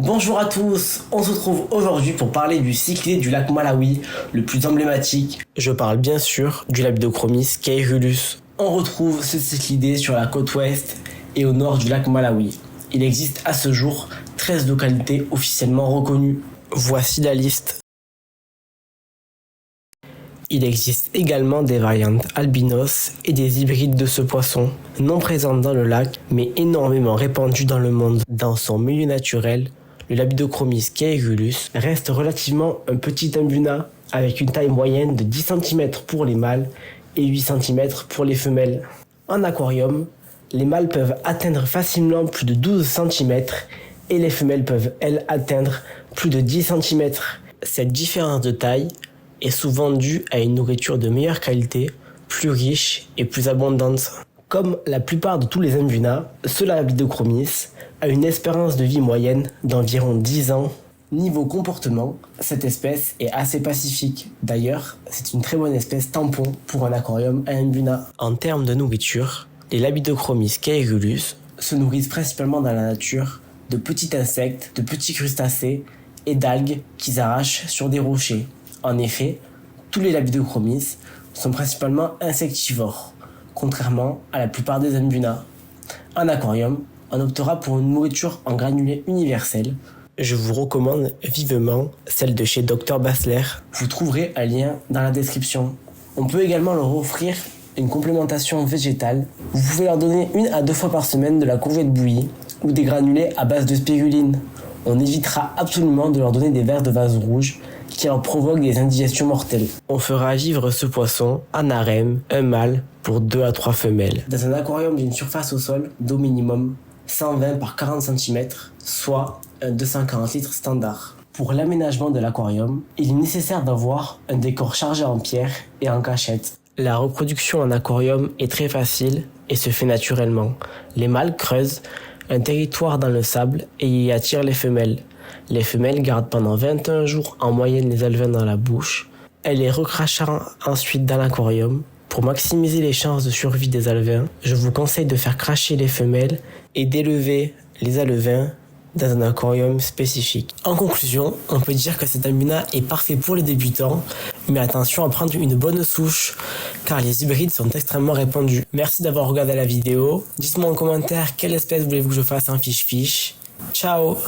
Bonjour à tous, on se retrouve aujourd'hui pour parler du cyclé du lac Malawi, le plus emblématique. Je parle bien sûr du Labidochromis caerulus. On retrouve ce cyclidé sur la côte ouest et au nord du lac Malawi. Il existe à ce jour 13 localités officiellement reconnues. Voici la liste. Il existe également des variantes albinos et des hybrides de ce poisson, non présentes dans le lac, mais énormément répandues dans le monde. Dans son milieu naturel, le Labidochromis caerulus reste relativement un petit imbuna, avec une taille moyenne de 10 cm pour les mâles et 8 cm pour les femelles. En aquarium, les mâles peuvent atteindre facilement plus de 12 cm et les femelles peuvent, elles, atteindre plus de 10 cm. Cette différence de taille est souvent due à une nourriture de meilleure qualité, plus riche et plus abondante. Comme la plupart de tous les imbunas, ce Labidochromis a une espérance de vie moyenne d'environ 10 ans. Niveau comportement, cette espèce est assez pacifique. D'ailleurs, c'est une très bonne espèce tampon pour un aquarium à imbuna. En termes de nourriture, les Labidochromis caerulus se nourrissent principalement dans la nature de petits insectes, de petits crustacés et d'algues qu'ils arrachent sur des rochers. En effet, tous les Labidochromis sont principalement insectivores, contrairement à la plupart des imbunas. En aquarium, on optera pour une nourriture en granulés universels. Je vous recommande vivement celle de chez Dr Bassler. Vous trouverez un lien dans la description. On peut également leur offrir une complémentation végétale. Vous pouvez leur donner 1 à 2 fois par semaine de la courgette bouillie ou des granulés à base de spiruline. On évitera absolument de leur donner des vers de vase rouge qui leur provoquent des indigestions mortelles. On fera vivre ce poisson en harem, un mâle pour 2 à 3 femelles. Dans un aquarium d'une surface au sol d'au minimum 120 par 40 cm, soit un 240 litres standard. Pour l'aménagement de l'aquarium, il est nécessaire d'avoir un décor chargé en pierre et en cachette. La reproduction en aquarium est très facile et se fait naturellement. Les mâles creusent un territoire dans le sable et y attirent les femelles. Les femelles gardent pendant 21 jours en moyenne les alevins dans la bouche. Elles les recrachent ensuite dans l'aquarium. Pour maximiser les chances de survie des alevins, je vous conseille de faire cracher les femelles et d'élever les alevins dans un aquarium spécifique. En conclusion, on peut dire que cet imbuna est parfait pour les débutants, mais attention à prendre une bonne souche, car les hybrides sont extrêmement répandus. Merci d'avoir regardé la vidéo. Dites-moi en commentaire quelle espèce voulez-vous que je fasse en fiche-fiche. Ciao!